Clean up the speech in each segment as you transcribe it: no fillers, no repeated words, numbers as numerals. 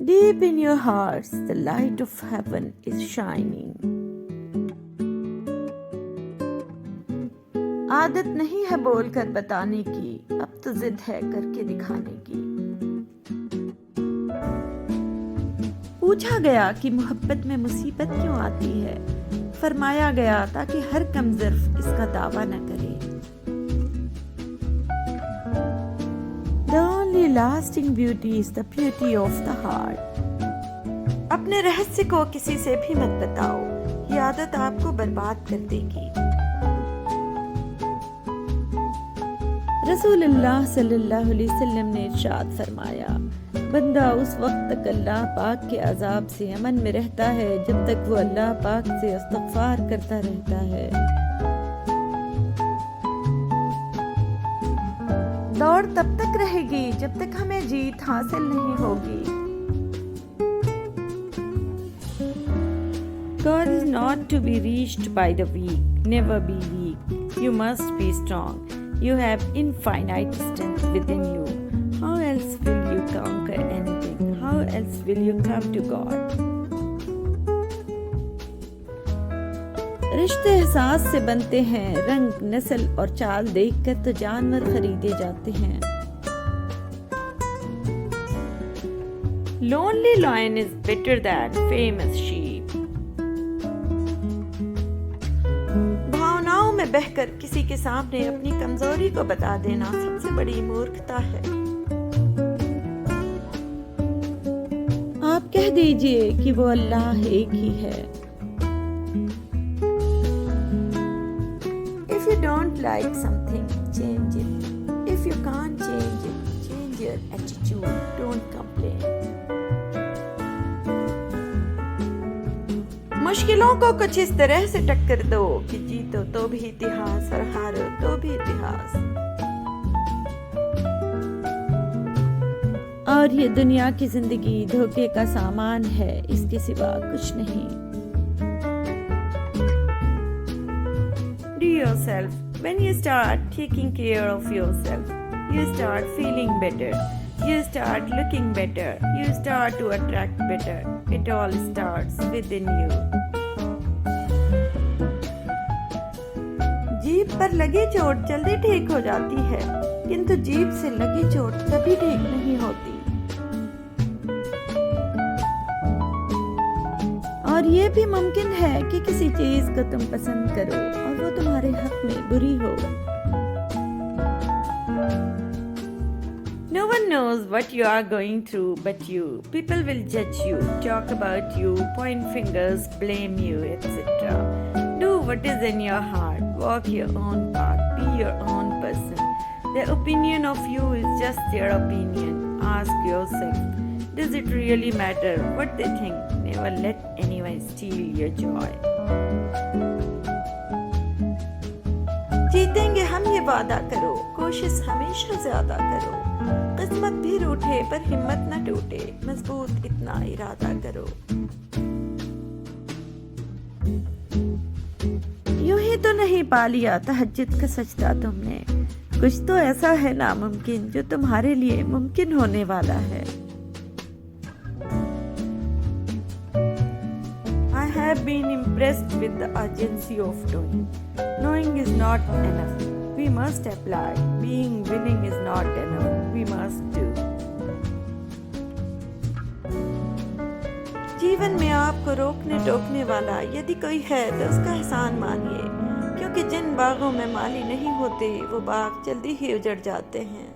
Deep in your hearts, the light of heaven is shining. आदत नहीं है बोलकर बताने की, अब तो जिद है करके दिखाने की। पूछा गया कि मोहब्बत में मुसीबत क्यों आती है, फरमाया गया ताकि हर कमज़र्फ इसका दावा न करे। The only lasting beauty is the beauty of the heart. अपने रहस्य को किसी से भी मत बताओ, ये आदत आपको बर्बाद कर देगी। रसूलुल्लाह सल्लल्लाहु अलैहि वसल्लम ने इरशाद फरमाया, बंदा उस वक्त तक अल्लाह पाक के अजाब से अमन में रहता है जब तक वो अल्लाह पाक से इस्तिग़फ़ार करता रहता है। दौड़ तब तक रहेगी जब तक हमें जीत हासिल नहीं होगी। God is not to be reached by the weak. Never be weak. You must be strong. You have infinite strength within you. How else will you conquer anything? How else will you come to God? रिश्ते एहसास से बनते हैं, रंग नस्ल और चाल देखकर तो जानवर खरीदे जाते हैं। Lonely lion is better than famous sheep. भावनाओं में बहकर किसी के सामने अपनी कमजोरी को बता देना सबसे बड़ी मूर्खता है। आप कह दीजिए कि वो अल्लाह एक ही है। If you don't like something, change it. If you can't change it, change your attitude. Don't complain. मुश्किलों को कुछ इस तरह से टक्कर दो कि जीतो तो भी इतिहास और हारो तो भी इतिहास। और ये दुनिया की जिंदगी धोखे का सामान है, इसके सिवा कुछ नहीं। Do yourself. When you start taking care of yourself, you start feeling better. You start looking better. You start to attract better. It all starts within you. जीभ पर लगी चोट जल्दी ठीक हो जाती है, किंतु जीभ से लगी चोट कभी ठीक नहीं होती। और ये भी मुमकिन है कि किसी चीज को तुम पसंद करो और वो तुम्हारे हक में बुरी हो। No one knows what you are going through but you. People will judge you, talk about you, point fingers, blame you, etc. Do what is in your heart. Walk your own path. Be your own person. Their opinion of you is just their opinion. Ask yourself, does it really matter what they think? Never let anyone steal your joy. जीतेंगे हम ये वादा करो, कोशिश हमेशा ज्यादा करो। किस्मत भी रूठे पर हिम्मत न टूटे, मजबूत इतना इरादा करो। यूं ही तो नहीं पा लिया तहज्जुद का सजदा तुमने, कुछ तो ऐसा है नामुमकिन जो तुम्हारे लिए मुमकिन होने वाला है। I have been impressed with the urgency of doing. Knowing is not enough. We must apply. Being willing is not enough. We must do. जीवन में आपको रोकने टोकने वाला यदि कोई है तो उसका एहसान मानिए, क्योंकि जिन बागों में माली नहीं होते वो बाग जल्दी ही उजड़ जाते हैं।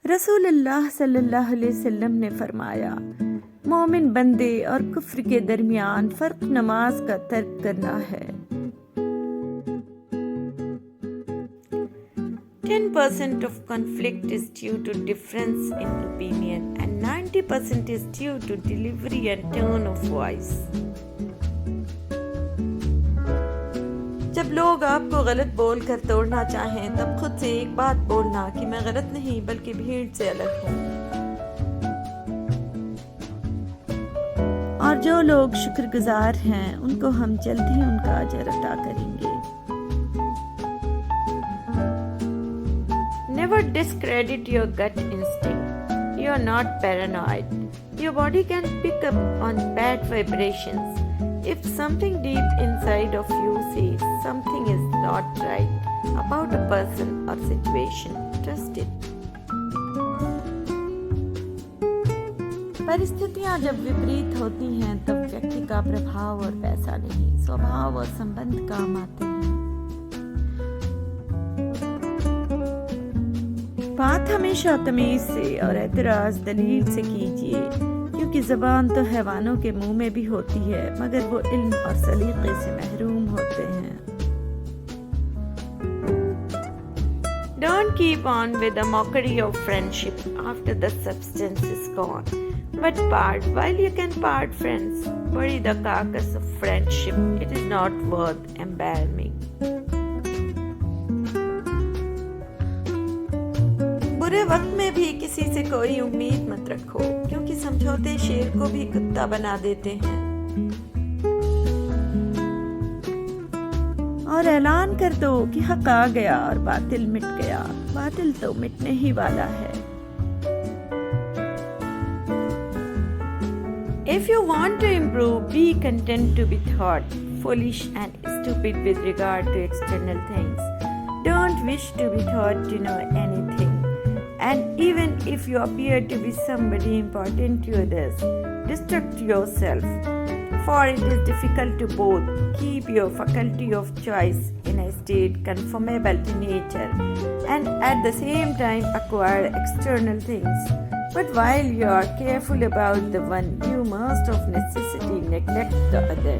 रसूलुल्लाह सल्लल्लाहु अलैहि वसल्लम ने फरमाया, मोमिन बंदे और कुफ्र के दरमियान फर्क नमाज का तर्क करना है। 10% of conflict is due to difference in opinion and 90% is due to delivery and tone of voice. जब लोग आपको गलत बोलकर तोड़ना चाहें तब खुद से एक बात बोलना कि मैं गलत नहीं बल्कि भीड़ से अलग हूँ। और जो लोग शुक्रगुजार हैं उनको हम जल्द ही उनका अजर अता करेंगे। Never discredit your gut instinct. You're not paranoid. Your body can pick up on bad vibrations. If something deep inside of you says something is not right about a person or situation, trust it. परिस्थितियां जब विपरीत होती हैं तब व्यक्ति का प्रभाव और पैसा नहीं, स्वभाव और संबंध काम आते हैं। बात हमेशा तमीज से और एतराज दलील से कीजिए, क्योंकि ज़बान तो हैवानों के मुंह में भी होती है मगर वो इल्म और सलीक़े से महरूम होते हैं। Don't keep on with the mockery of friendship after the substance is gone, but part while you can part, friends. Bury the carcass of friendship. It is not worth embalming. बुरे वक्त में भी किसी से कोई उम्मीद मत रखो, क्योंकि समझौते शेर को भी कुत्ता बना देते हैं। और ऐलान कर दो कि हक आ गया और बातिल मिट गया। बातिल तो मिटने ही वाला है। If you want to improve, be content to be thought foolish and stupid with regard to external things. Don't wish to be thought to know anything. And even if you appear to be somebody important to others, distract yourself, for it is difficult to both keep your faculty of choice in a state conformable to nature and at the same time acquire external things. But while you are careful about the one, you must of necessity neglect the other.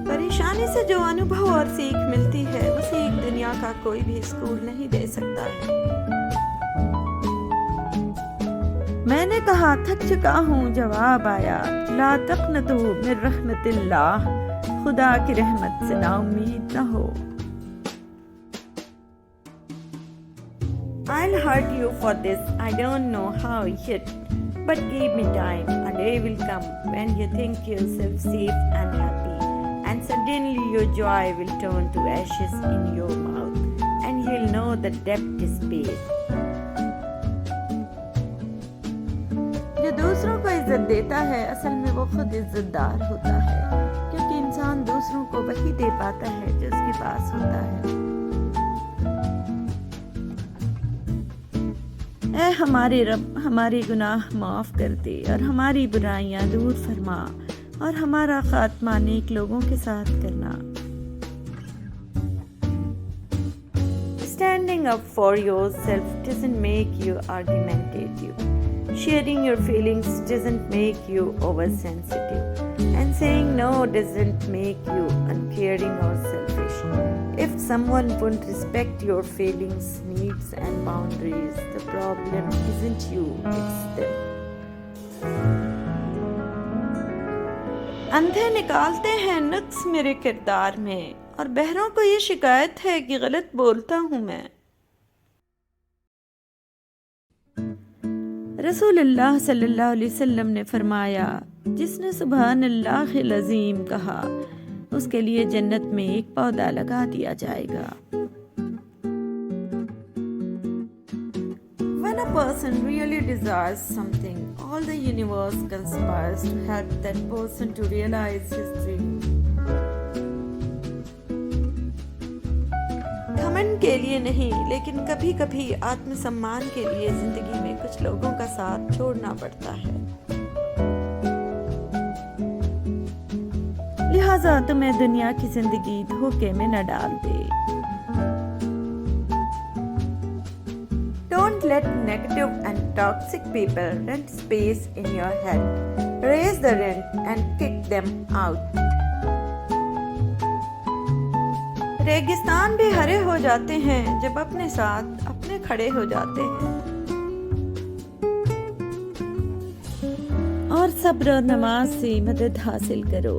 परेशानी से जो अनुभव और सीख मिलती है, वो सीख दुनिया का कोई भी स्कूल नहीं दे सकता है। मैंने कहा थक चुका हूँ, जवाब आया ला तक़नतू मिन रहमतिल्लाह, खुदा की रहमत से ना उम्मीद न हो। I'll hurt you for this, I don't know how yet, but give me time. A day will come when you think yourself safe and happy, and suddenly your joy will turn to ashes in your mouth, and you'll know the debt is paid. जो दूसरों को इज्जत देता है, असल में वो खुद इज्जतदार होता है, क्योंकि इंसान दूसरों को वही दे पाता है जो उसके पास होता है। ऐ हमारे रब, हमारे गुनाह माफ कर दे और हमारी बुराइयां दूर फरमा और हमारा खात्मा नेक लोगों के साथ करना। Standing up for yourself doesn't make you argumentative. Sharing your feelings doesn't make you oversensitive. And saying no doesn't make you uncaring or selfish. If someone won't respect your feelings, needs and boundaries, the problem isn't you, it's them. अंधे निकालते हैं नुक्स मेरे किरदार में, और बहरों को ये शिकायत है कि गलत बोलता हूँ मैं। रसूलुल्लाह सल्लल्लाहु अलैहि वसल्लम ने फरमाया, जिसने सुभान अल्लाहिल अज़ीम कहा, उसके लिए जन्नत में एक पौधा लगा दिया जाएगा। When a person really desires something, all the universe conspires to help that person to realize his dream. घमंड के लिए नहीं, लेकिन कभी-कभी आत्मसम्मान के लिए जिंदगी में कुछ लोगों का साथ छोड़ना पड़ता है। लिहाजा तुम्हें दुनिया की जिंदगी धोखे में न डाल दे। Don't let negative and toxic people rent space in your head. Raise the rent and kick them out. रेगिस्तान भी हरे हो जाते हैं जब अपने साथ अपने खड़े हो जाते हैं। और सब्र और नमाज से मदद हासिल करो।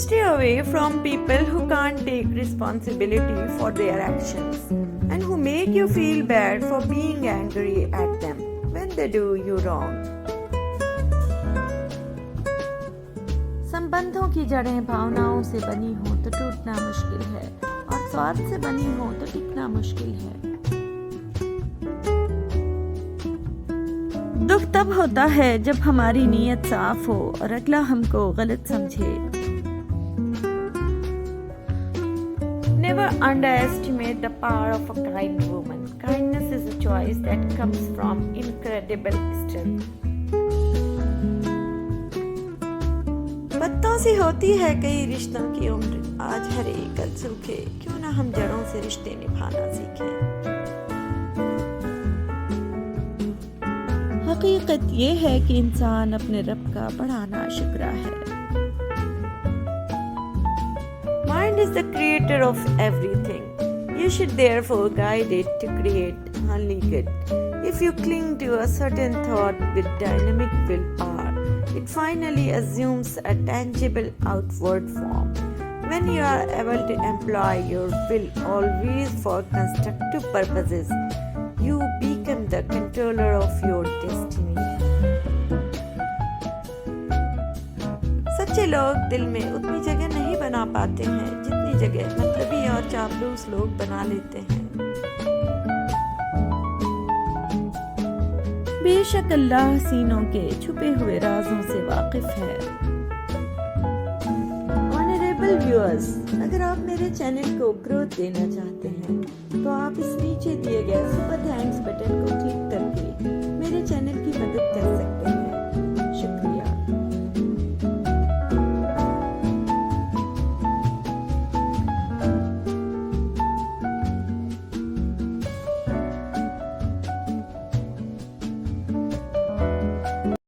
Stay away from people who can't take responsibility for their actions and who make you feel bad for being angry at them when they do you wrong. संबंधों की जड़ें भावनाओं से बनी हो तो टूटना मुश्किल है, और स्वार्थ से बनी हो तो टिकना मुश्किल है। दुख तब होता है जब हमारी नीयत साफ हो और अगला हमको गलत समझे। Never underestimate the power of a kind woman. Kindness is a choice that comes from incredible strength. पत्तों से होती है कई रिश्तों की उम्र, आज हरे कल सूखे, क्यों ना हम जड़ों से रिश्ते निभाना सीखें। हकीकत ये है कि इंसान अपने रब का बड़ा नाशुक्रा है। Mind is the creator of everything. You should therefore guide it to create only good. If you cling to a certain thought with dynamic willpower, it finally assumes a tangible outward form. When you are able to employ your will always for constructive purposes, you become the controller of your destiny. सच्चे लोग दिल में उतनी जगह नहीं बना पाते हैं जितनी जगह मतलबी और चापलूस लोग बना लेते हैं। बेशक अल्लाह सीनों के छुपे हुए राजों से वाकिफ है। ऑनरेबल व्यूअर्स, अगर आप मेरे चैनल को ग्रोथ देना चाहते हैं तो आप इस नीचे दिए गए सुपर थैंक्स बटन को क्लिक करके मेरे चैनल की मदद कर सकते हैं।